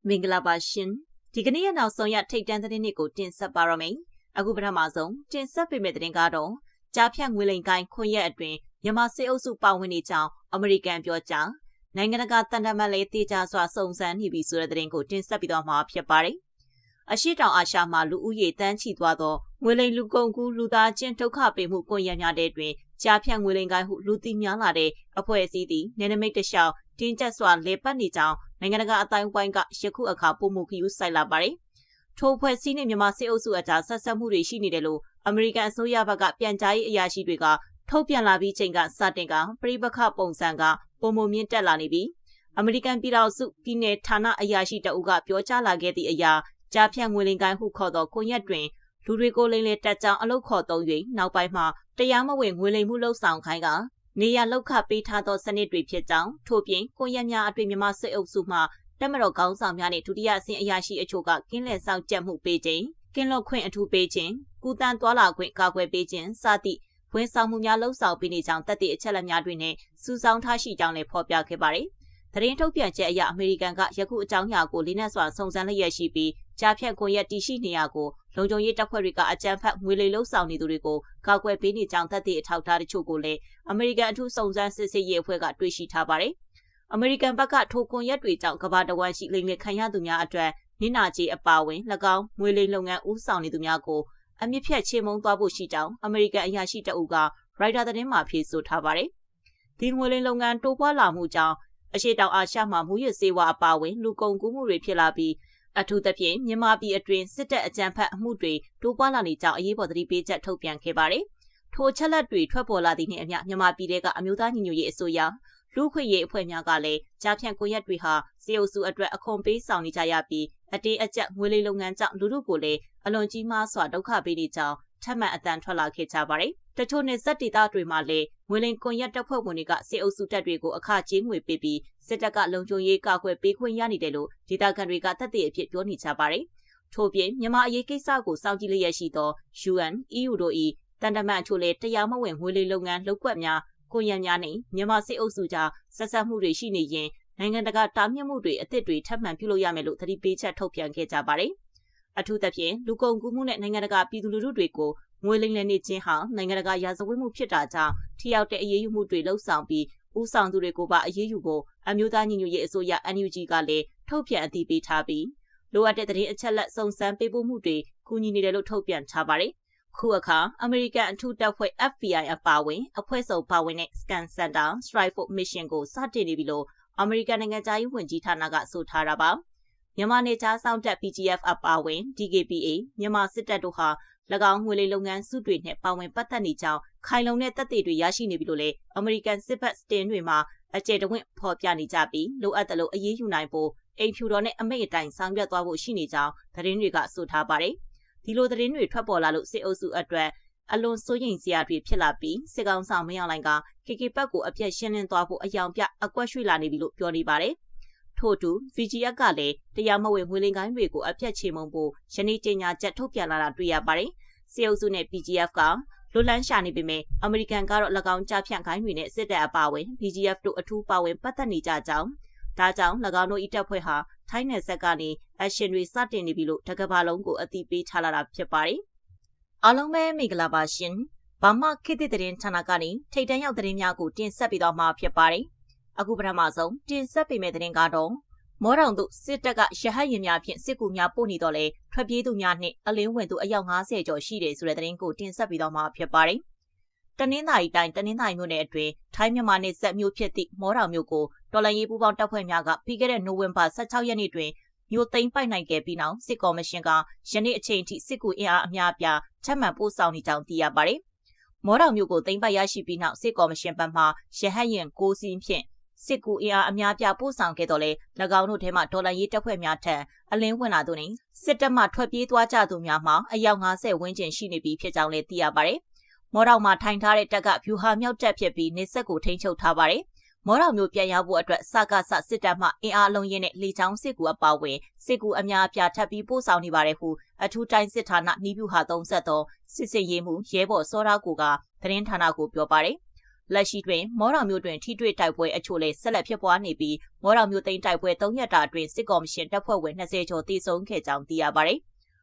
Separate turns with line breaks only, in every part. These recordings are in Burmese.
မင်္ဂလာပါရှင်ဒီကနေ့ရနောက်ဆုံးရထိတ်တန်းသတင်းတွေကိုတင်ဆက်ပါရမယ်အခုပထမဆုံးတင်ဆက်ပေးမယ့်သတင်းကတော့ကြားဖြတ်ငွေလိမ်ကိုင်းခွင့်ရက်အတွင်းမြန်မာစစ်အုပ်စုပါဝင်နေကြောင်းအမေရိကန်ပြောကြားနိုင်ငံတကာတန်တမာလည်းတေချာစွာစုံစမ်းနေပြီဆိုတဲ့သတင်းကိုတင်ဆက်ပြီးတော့မှာဖြစ်ပါတယ်အရှိတောင်အာရှမှာလူဦးရေတန်းချီသွားသောငွေလိမ်လူကုန်ကူးလူသားချင်းဒုက္ခပေးမှုကွန်ရက်များတဲ့တွင်ကြားဖြတ်ငွေလိမ်ကိုင်းဟုလူသိများလာတဲ့အဖွဲ့အစည်းသည်နယ်နိမိတ်တလျှောက်တင်းကျပ်စွာလေပတ်နေကြောင်းနိုင်ငံတကာအတိုင်းဝိုင်းကယခုအခါပုံမှုခယူးဆိုင်လာပါတယ်။ထိုဖွဲ့စည်းနေမြန်မာစစ်အုပ်စုအကြားဆက်ဆက်မှုတွေရှိနေတယ်လို့အမေရိကန်အစိုးရဘက်ကပြန်ကြားရေးအရာရှိတွေကထုတ်ပြန်လာပြီးချိန်ကစတင်ကပြည်ပခပုံစံကပုံမှုမြင့်တက်လာနေပြီးအမေရိကန်ပြည်ထောင်စုပြည်내ဌာနအရာရှိတအုပ်ကပြောကြားလာခဲ့သည့်အရာကြားဖြတ်ငွေလိမ်ကိုင်းဟုခေါ်သောကွန်ရက်တွင်လူတွေကိုလိမ်လည်တက်ကြောင်းအလုပ်ခေါ်သုံး၍နောက်ပိုင်းမှာတရားမဝင်ငွေလိမ်မှုလှုပ်ဆောင်ခိုင်းကနေရလောက်ခပေးထားသောစနစ်တွေဖြစ်ကြောင်းထို့ပြင်ကွန်ရက်များအတွင်မြန်မာစစ်အုပ်စုမှတက်မတော်ခေါင်းဆောင်များနဲ့ဒုတိယအဆင့်အရာရှိအချို့ကကင်းလည်ဆောင်ကြက်မှုပေးခြင်းကင်းလွတ်ခွင့်အထူးပေးခြင်းကုသန်းသွာလာခွင့်ကာကွယ်ပေးခြင်းစသည့်ဝန်ဆောင်မှုများလှုပ်ဆောင်ပေးနေကြောင်းတပ်တဲ့အချက်အလက်များတွင်နဲ့စူးစောင်းထားရှိကြောင်းလည်းဖော်ပြခဲ့ပါတယ်။သတင်းထုတ်ပြန်ချက်အရအမေရိကန်ကယခုအကြောင်းအရာကိုလေးနက်စွာစုံစမ်းလျက်ရှိပြီးကြားဖြတ်ကွန်ရက်တည်ရှိနေရာကိုလုံခြုံရေးတပ်ဖွဲ့တွေကအကြမ်းဖက်ငွေလိမ်လှုပ်ဆောင်နေသူတွေကိုကာကွယ်ပေးနေကြောင်းတပ်တဲ့အထောက်အထားတချို့ကိုလည်းအမေရိကန်အထူးစုံစမ်းစစ်ဆေးရေးအဖွဲ့ကတွေ့ရှိထားပါတယ်။အမေရိကန်ဘက်ကထိုကွန်ရက်တွေကြောင့်ကမ္ဘာတဝန်းရှိလိမ်လည်ခံရသူများအတွက်နစ်နာကြေးအပါအဝင်၎င်းငွေလိမ်လုပ်ငန်းဦးဆောင်နေသူများကိုအမြင့်ဖြတ်ချေမှုန်းသွားဖို့ရှိကြောင်းအမေရိကန်အရာရှိတအုပ်ကရိုက်တာသတင်းမှာဖြေဆိုထားပါတယ်။ဒီငွေလိမ်လုပ်ငန်းတိုးပွားလာမှုကြောင့်အရှေ့တောင်အာရှမှာမူရစ်ဆေးဝါးအပါအဝင်လူကုန်ကူးမှုတွေဖြစ်လာပြီးအထူးသဖြင့်မြန်မာပြည်အတွင်းစစ်တပ်အကြမ်းဖက်အမှုတွေတိုးပွားလာနေကြောင်းအရေးပေါ်သတိပေးချက်ထုတ်ပြန်ခဲ့ပါတယ်။ထိုချက်လက်တွေထွက်ပေါ်လာသည့်နှင့်အမျှမြန်မာပြည်ထဲကအမျိုးသားညီညွတ်ရေးအစိုးရလူခွင့်ရေးအဖွဲ့များကလည်းကြားဖြတ်ကွန်ရက်တွေဟာစစ်အုပ်စုအတွက်အခွန်ပေးဆောင်နေကြရပြီးအတင်းအကျပ်ငွေလိမ်လုပ်ငန်းကြောင့်လူထုကိုလည်းအလွန်ကြီးမားစွာဒုက္ခပေးနေကြောင်းထပ်မံအတန်ထွက်လာခဲ့ကြပါတယ်။တချို့နဲ့စက်ဒေသတွေမှာလည်းငွေလိမ်ကွန်ရက်တပ်ဖွဲ့ဝင်တွေကစစ်အုပ်စုတပ်တွေကိုအခကြေးငွေပေးပြီးစစ်တပ်ကလုံခြုံရေးကာကွယ်ပေးခွင့်ရနေတယ်လို့ဒေသခံတွေကတပ်တဲ့အဖြစ်ပြောနေကြပါတယ်။ထို့ပြင်မြန်မာအရေးကိစ္စကိုစောင့်ကြည့်လျက်ရှိသော UN, EU တို့၏တန်တမန်အချို့လည်းတရားမဝင်ငွေလိမ်လုပ်ငန်းလုပ်ကွက်များကွန်ရက်များနဲ့မြန်မာစစ်အုပ်စုကြားဆက်ဆက်မှုတွေရှိနေရင်နိုင်ငံတကာတားမြစ်မှုတွေအသစ်တွေထပ်မံပြုလုပ်ရမယ်လို့သတိပေးချက်ထုတ်ပြန်ခဲ့ကြပါတယ်။အထူးသဖြင့်လူကုန်ကူးမှုနဲ့နိုင်ငံတကာပြည်သူလူထုတွေကိုငွေလိမ်လည်နေခြင်းဟာနိုင်ငံတကာရာဇဝတ်မှုဖြစ်တာကြောင့်ထိရောက်တဲ့အရေးယူမှုတွေလှုပ်ဆောင်ပြီးဦးဆောင်သူတွေကိုပါအရေးယူဖို့အမျိုးသားညီညွတ်ရေးအစိုးရ NUG ကလည်းထုတ်ပြန်အသိပေးထားပြီးလိုအပ်တဲ့သတင်းအချက်အလက်စုံစမ်းပေးပို့မှုတွေကူညီနေတယ်လို့ထုတ်ပြန်ထားပါတယ်။ခုအခါအမေရိကန်အထူးတပ်ဖွဲ့ FBI အပါအဝင်အဖွဲ့စုံပါဝင်တဲ့ Scan Center Strike Force Mission ကိုစတင်နေပြီလို့အမေရိကန်နိုင်ငံသားရေးဝန်ကြီးဌာနကဆိုထားတာပါ။မြန်မာနေသားစောင့်တပ် PGF အပါအဝင် DKPA မြန်မာစစ်တပ်တို့ဟာ၎င်းငွေလိမ်လုပ်ငန်းစုတွေနဲ့ပါဝင်ပတ်သက်နေကြောင်းခိုင်လုံတဲ့သက်သေတွေရရှိနေပြီလို့လည်းအမေရိကန်စစ်ဘက်စတင်တွေမှာအကျယ်တဝင့်ဖော်ပြနေကြပြီးလိုအပ်တယ်လို့အရေးယူနိုင်ဖို့အိမ်ဖြူတော်နဲ့အမိန့်အတိုင်းဆောင်ရွက်သွားဖို့ရှိနေကြောင်းသတင်းတွေကဆိုထားပါတယ်။ဒီလိုသတင်းတွေထွက်ပေါ်လာလို့စစ်အုပ်စုအတွက်အလွန်စိုးရိမ်စရာတွေဖြစ်လာပြီးစစ်ကောင်ဆောင်မင်းအောင်လှိုင်က KK ဘက်ကိုအပြတ်ရှင်းလင်းသွားဖို့အယောင်ပြအကွက်ရွှေ့လာနေပြီလို့ပြောနေပါတယ်။ထို့တူ VGF ကလည်းတရားမဝင်ငွေလိမ်ကိုင်းတွေကိုအပြတ်ချေမှုန်းဖို့ယနေ့ကြေညာချက်ထုတ်ပြန်လာတာတွေ့ရပါတယ်။စစ်အုပ်စုနဲ့ PGF ကလွတ်လန်းရှာနေပေမဲ့အမေရိကန်ကတော့၎င်းကြားဖြတ်ခိုင်းတွေနဲ့စစ်တပ်အပါအဝင် PGF တို့အထူးပါဝင်ပတ်သက်နေကြကြောင်းဒါကြောင့်၎င်းတို့၏တပ်ဖွဲ့ဟာထိုင်းနယ်စပ်ကနေအရှင်တွေစတင်နေပြီလို့တကဘာလုံးကိုအသိပေးထားလာတာဖြစ်ပါတယ်။အားလုံးပဲမင်္ဂလာပါရှင်။ဘာမှခေတ်သစ်သတင်းဌာနကနေထိတ်တန့်ရောက်သတင်းများကိုတင်ဆက်ပေးသွားမှာဖြစ်ပါတယ်။အခုပထမဆုံးတင်ဆက်ပေးမယ့်သတင်းကတော့မော်တောင်သို့စစ်တပ်ကရဟတ်ယာဉ်များဖြင့်စစ်ကူများပို့နေတော့လဲထွက်ပြေးသူများနှင့်အလင်းဝင်သူအယောက်50ကျော်ရှိတယ်ဆိုတဲ့သတင်းကိုတင်ဆက်ပေးသွားမှာဖြစ်ပါတယ်။တနင်္သာရီတိုင်းတနင်္သာရီမြို့နယ်အတွင်းထိုင်းမြန်မာနယ်စပ်မြို့ဖြစ်သည့်မော်တောင်မြို့ကိုတော်လှန်ရေးပူးပေါင်းတပ်ဖွဲ့များကပြီးခဲ့တဲ့နိုဝင်ဘာ16ရက်နေ့တွင်မြို့သိမ်းပိုက်နိုင်ခဲ့ပြီးနောက်စစ်ကော်မရှင်ကယနေ့အချိန်ထိစစ်ကူအင်အားအများအပြားထပ်မံပို့ဆောင်နေကြောင်းသိရပါတယ်။မော်တောင်မြို့ကိုသိမ်းပိုက်ရရှိပြီးနောက်စစ်ကော်မရှင်ဘက်မှရဟတ်ယာဉ်9စီးဖြင့်စစ်ကူအင်အားအများပြပို့ဆောင်ခဲ့တော့လေ၎င်းတို့ထဲမှဒေါ်လာရေးတပ်ဖွဲ့များထံအလင်းဝင်လာသူနှင့်စစ်တပ်မှထွက်ပြေးသွားကြသူများမှာအယောက်50ဝန်းကျင်ရှိနေပြီဖြစ်ကြောင်းလည်းသိရပါတယ်။မော်တောင်မှာထိုင်ထားတဲ့တပ်ကဗျူဟာမြောက်တပ်ဖြစ်ပြီးနေဆက်ကိုထိန်းချုပ်ထားပါတယ်။မော်တောင်မျိုးပြန်ရောက်ဖို့အတွက်စကစစစ်တပ်မှအင်အားလုံးရင်းနဲ့လေချောင်းစစ်ကူအပါအဝင်စစ်ကူအများအပြားထပ်ပြီးပို့ဆောင်နေပါတယ်ဟုအထူးတိုင်းစစ်ဌာနနီးဗျူဟာ33စစ်စင်ရေးမှုရဲဘော်စောရာကိုကသတင်းဌာနကိုပြောပါတယ်။ လက်ရှိတွင်မော်တော်မျိုးတွင်ထိတွေ့တိုက်ပွဲအချို့လည်းဆက်လက်ဖြစ်ပွားနေပြီးမော်တော်မျိုးသိမ်းတိုက်ပွဲ3ရက်တာအတွင်းစစ်ကော်မရှင်တပ်ဖွဲ့ဝင်20ကျော်သေဆုံးခဲ့ကြောင်းသိရပါတယ်။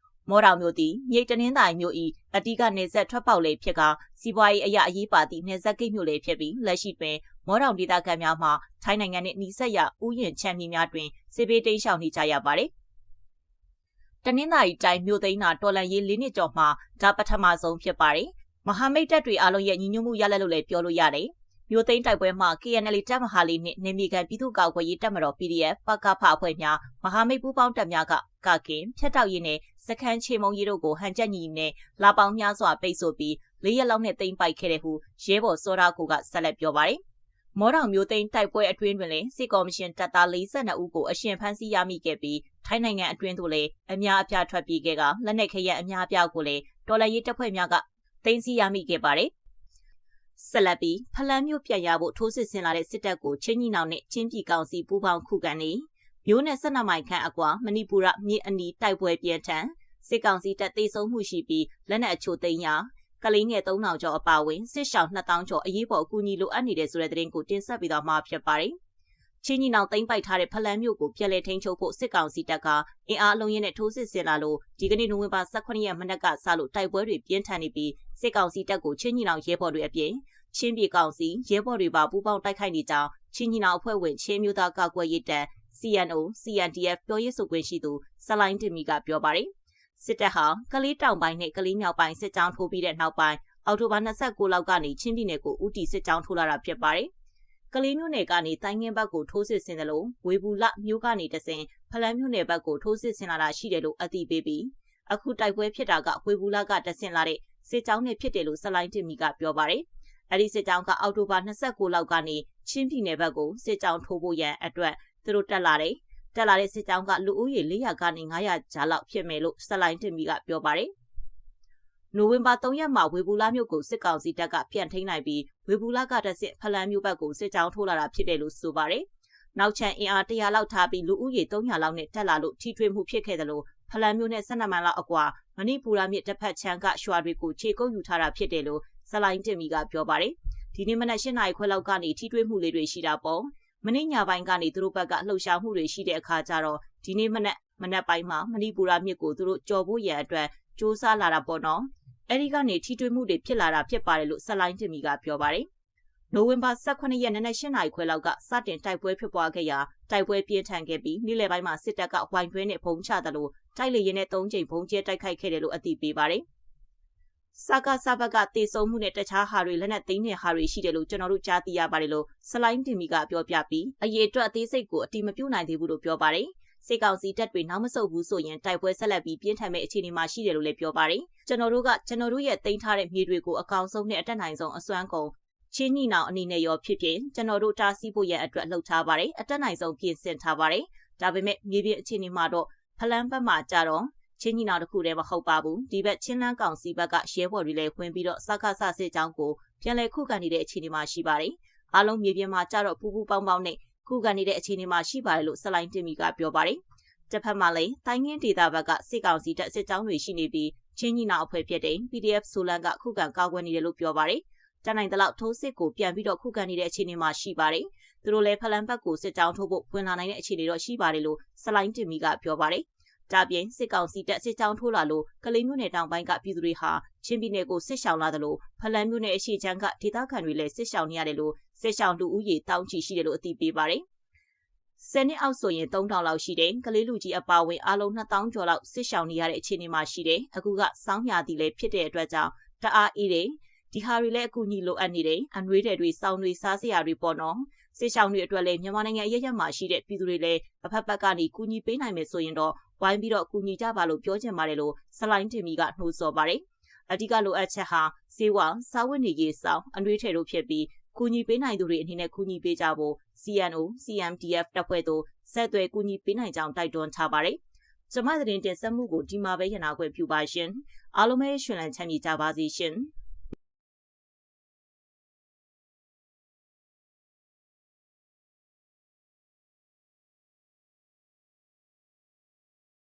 မော်တော်မျိုးသည်မြိတ်တနင်္သာရီမြို့၏အတိကနေဆက်ထွက်ပေါက်လေးဖြစ်ကစီးပွားရေးအရာအရေးပါသည့်နေဆက်ကိတ်မြို့လေးဖြစ်ပြီးလက်ရှိတွင်မော်တော်ဒေသခံများမှထိုင်းနိုင်ငံနှင့်နှီးစပ်ရာဥယျာဉ်ချမ်းမြေများတွင်စစ်ဘေးတိမ်းရှောင်နေကြရပါတယ်။တနင်္သာရီတိုင်းမြို့သိမ်းတာတော်လန်ရေး၄နှစ်ကျော်မှဒါပထမဆုံးဖြစ်ပါတယ်။မဟာမိတ်တပ်တွေအားလုံးရဲ့ညီညွတ်မှုရလက်လို့လည်းပြောလို့ရတယ်။မြို့သိမ်းတိုက်ပွဲမှာ KNL တပ်မဟာလေးနှင့်နေမီကန်ပြည်သူ့ကာကွယ်ရေးတပ်မတော် PDF ပကဖအဖွဲ့များမဟာမိတ်ပူးပေါင်းတပ်များကကင်ဖြတ်တောက်ရေးနဲ့စခန်းချေမုံရေးတို့ကိုဟန်ချက်ညီနဲ့လာပေါင်းများစွာပိတ်ဆို့ပြီး၄ရက်လောက်နဲ့တိမ့်ပိုက်ခဲ့တဲ့ဟုရဲဘော်စောရာကိုကဆက်လက်ပြောပါတယ်။မော်တော်မျိုးသိမ်းတိုက်ပွဲအတွင်းတွင်လည်းစစ်ကော်မရှင်တပ်သား42ဦးကိုအရှင်ဖမ်းဆီးရမိခဲ့ပြီးထိုင်းနိုင်ငံအတွင်းသို့လည်းအများအပြားထွက်ပြေးခဲ့ကလက်နက်ခဲယမ်းအများအပြားကိုလည်းတော်လှန်ရေးတပ်ဖွဲ့များကသိမ်းဆည်းရမိခဲ့ပါတယ်။ဆက်လက်ပြီးဖလန်းမြို့ပြန်ရဖို့ထိုးစစ်ဆင်လာတဲ့စစ်တပ်ကိုချင်းညီနောင်နဲ့ချင်းပြည်ကောင်စီပူးပေါင်းခုခံနေမြို့နယ်12မိုင်ခန့်အကွာမဏိပူရမြေအနီးတိုက်ပွဲပြင်းထန်စစ်ကောင်စီတပ်သေဆုံးမှုရှိပြီးလက်နက်အချို့သိမ်းရကလေးငယ်3000ကျော်အပါအဝင်စစ်ရှောင်2000ကျော်အရေးပေါ်အကူအညီလိုအပ်နေတဲ့ဆိုတဲ့သတင်းကိုတင်ဆက်ပေးသွားမှာဖြစ်ပါတယ်။ချင်းညီနောင်သိမ်းပိုက်ထားတဲ့ဖလန်းမြို့ကိုပြန်လည်ထိန်းချုပ်ဖို့စစ်ကောင်စီတပ်ကအင်အားအလုံးရင်းနဲ့ထိုးစစ်ဆင်လာလို့ဒီကနေ့နိုဝင်ဘာ18ရက်မနက်ကစလို့တိုက်ပွဲတွေပြင်းထန်နေပြီးစစ်ကောင်စီတပ်ကိုချင်းညီနောင်ရဲဘော်တွေအပြင်ချင်းပြည်ကောင်စီရဲဘော်တွေပါပူးပေါင်းတိုက်ခိုက်နေကြောင်းချင်းညီနောင်အဖွဲ့ဝင်ချင်းမျိုးသားကာကွယ်ရေးတပ် CNO CNDF ပြောရေးဆိုခွင့်ရှိသူဆလိုင်းတင်မီကပြောပါတယ်။စစ်တပ်ဟာကလေးတောင်ပိုင်းနဲ့ကလေးမြောက်ပိုင်းစစ်ကြောင်းထိုးပြီးတဲ့နောက်ပိုင်းအောက်တိုဘာ29လောက်ကနေချင်းပြည်နယ်ကိုဦးတီစစ်ကြောင်းထိုးလာတာဖြစ်ပါတယ်။ကလေးမြို့နယ်ကနေတိုင်းငင်းဘက်ကိုထိုးစစ်ဆင်တယ်လို့ဝေဘူးလမြို့ကနေတဆင်ဖလန်းမြို့နယ်ဘက်ကိုထိုးစစ်ဆင်လာတာရှိတယ်လို့အသိပေးပြီးအခုတိုက်ပွဲဖြစ်တာကဝေဘူးလကတဆင်လာတဲ့စစ်ကြောင်းနဲ့ဖြစ်တယ်လို့ဆလိုင်းတင်မီကပြောပါတယ်။အဲဒီစစ်ကြောင်းကအောက်တိုဘာ29လောက်ကနေချင်းပြည်နယ်ဘက်ကိုစစ်ကြောင်းထိုးဖို့ရန်အတွက်သူတို့တက်လာတဲ့စစ်ကြောင်းကလူဦးရေ400ကနေ900ကြားလောက်ဖြစ်မယ်လို့ဆလိုင်းတင်မီကပြောပါတယ်။နိုဝင်ဘာ3ရက်မှာဝေဘူးလမြို့ကိုစစ်ကောင်စီတပ်ကပြန်ထိန်းနိုင်ပြီးဝေဘူးလကတဆင့်ဖလန်းမြို့ဘက်ကိုစစ်ကြောင်းထိုးလာတာဖြစ်တယ်လို့ဆိုပါတယ်။နောက်ချန်အင်အား100လောက်ထားပြီးလူဦးရေ300လောက်နဲ့တက်လာလို့ထိထွေးမှုဖြစ်ခဲ့တယ်လို့ဖလန်းမြို့နဲ့12မိုင်လောက်အကွာမဏိပူရမြစ်တစ်ဖက်ချမ်းကရွာတွေကိုခြေကုပ်ယူထားတာဖြစ်တယ်လို့ဆလိုင်းတင်မီကပြောပါတယ်။ဒီနေ့မနက်8နာရီခွဲလောက်ကနေထိထွေးမှုလေးတွေရှိတာပေါ့။မနေ့ညပိုင်းကနေသူတို့ဘက်ကလှုပ်ရှားမှုတွေရှိတဲ့အခါကျတော့ဒီနေ့မနက်ပိုင်းမှာမဏိပူရမြစ်ကိုသူတို့ကြော်ဖို့ရန်အတွက်စ조사လာတာပေါ့နော်။အဲဒီကနေထိထွေးမှုတွေဖြစ်လာတာဖြစ်ပါတယ်လို့ဆလိုင်းတင်မီကပြောပါတယ်။နိုဝင်ဘာ18ရက်နေ့8နာရီခွဲလောက်ကစတင်တိုက်ပွဲဖြစ်ပွားခဲ့ရာတိုက်ပွဲပြင်းထန်ခဲ့ပြီးနေ့လယ်ပိုင်းမှာစစ်တပ်ကဝိုင်းတွဲနဲ့ဖုံးချတယ်လို့တိုက်လေရင်နဲ့3ချိန်ဖုံးကျဲတိုက်ခိုက်ခဲ့တယ်လို့အသိပေးပါတယ်။စကားစဘကတေဆုံးမှုနဲ့တခြားဟာတွေလက်နက်သိမ်းတဲ့ဟာတွေရှိတယ်လို့ကျွန်တော်တို့ကြားသိရပါတယ်လို့ဆလိုင်းတင်မီကပြောပြပြီးအရေးအတွက်အသေးစိတ်ကိုအတိမပြုနိုင်သေးဘူးလို့ပြောပါတယ်။စစ်ကောင်စီတပ်တွေနောက်မဆုတ်ဘူးဆိုရင်တိုက်ပွဲဆက်လက်ပြီးပြင်းထန်မဲ့အခြေအနေမှာရှိတယ်လို့လည်းပြောပါတယ်။ကျွန်တော်တို့ရဲ့သိမ်းထားတဲ့မြေတွေကိုအကောင်ဆုံးနဲ့အတက်နိုင်ဆုံးအစွမ်းကုန်ချင်းညီနောင်အနေနဲ့ရောဖြစ်ဖြစ်ကျွန်တော်တို့တားဆီးဖို့ရန်အတွက်လှုပ်ထားပါတယ်။အတက်နိုင်ဆုံးပြင်ဆင်ထားပါတယ်။ဒါပေမဲ့မြေပြင်အခြေအနေမှာတော့ဖလန်းဘက်မှာကြတော့ချင်းညီနောင်တစ်ခုတည်းမဟုတ်ပါဘူးဒီဘက်ချင်းလန်းကောင်စီဘက်ကရဲဘော်တွေလည်းဝင်ပြီးတော့စကားဆစစ်ကြောင်းကိုပြန်လည်ခုခံနေတဲ့အခြေအနေမှာရှိပါတယ်အားလုံးမြေပြင်မှာကြတော့ပူပူပေါင်းပေါင်းနဲ့ခုခံနေတဲ့အခြေအနေမှာရှိပါတယ်လို့ဆလိုင်းတင်မီကပြောပါတယ်တစ်ဖက်မှာလည်းတိုင်းငင်းဒေသဘက်ကစစ်ကောင်စီတပ်စစ်ကြောင်းတွေရှိနေပြီးချင်းညီနောင်အဖွဲ့ဖြစ်တဲ့ PDF ဆိုလန်ကခုခံကာကွယ်နေတယ်လို့ပြောပါတယ်တနိုင်တလောက်ထိုးစစ်ကိုပြန်ပြီးတော့ခုခံနေတဲ့အခြေအနေမှာရှိပါတယ်သူတို့လည်းဖလန်းဘက်ကိုစစ်ကြောင်းထိုးဖို့ဝင်လာနိုင်တဲ့အခြေအနေတော့ရှိပါတယ်လို့ဆလိုင်းတင်မီကပြောပါတယ်ဒါပြင်စစ်ကောင်စီတပ်စစ်ကြောင်းထိုးလာလို့ကလေးမျိုးနယ်တောင်ပိုင်းကပြည်သူတွေဟာချင်းပြည်နယ်ကိုစစ်ရှောင်လာတယ်လို့ဖလန်းမျိုးနယ်အရှိချမ်းကဒေသခံတွေလည်းစစ်ရှောင်နေရတယ်လို့စစ်ရှောင်လူဦးရေတောင်းချီရှိတယ်လို့အသိပေးပါတယ်။10နှစ်အောက်ဆိုရင်3000လောက်ရှိတယ်။ကလေးလူကြီးအပါဝင်အားလုံး2000ကျော်လောက်စစ်ရှောင်နေရတဲ့အခြေအနေမှာရှိတယ်။အခုကစောင်းညာတီလည်းဖြစ်တဲ့အတွက်ကြောင့်တအားအေးတယ်။ဒီဟာတွေလည်းအကူအညီလိုအပ်နေတယ်။အနှွေးတွေစောင်းတွေစားစရာတွေပေါ့နော်။စစ်ရှောင်တွေအတွက်လည်းမြန်မာနိုင်ငံအရမှာရှိတဲ့ပြည်သူတွေလည်းအဖက်ဖက်ကနေကူညီပေးနိုင်မယ်ဆိုရင်တော့ဝိုင်းပြီးတော့ကူညီကြပါလို့ပြောချင်ပါတယ်လို့ဆလိုင်းတင်မီကနှိုးဆော်ပါတယ်။အဓိကလိုအပ်ချက်ဟာစေဝါစားဝတ်နေရေးဆောင်အနှွေးထည်တို့ဖြစ်ပြီးကူညီပေးနိုင်သူတွေအနေနဲ့ကူညီပေးကြဖို့ CNO CMDF တပ်ဖွဲ့တို့ဆက်သွယ်ကူညီပေးနိုင်ကြောင်းတိုက်တွန်းထားပါတယ်။ကျွန်မသတင်းတင်ဆက်မှုကိုဒီမှာပဲရနာခွင့်ပြုပါရှင်။အားလုံးပဲရှင်လန်းချမ်းမြေကြပါစေရှင်။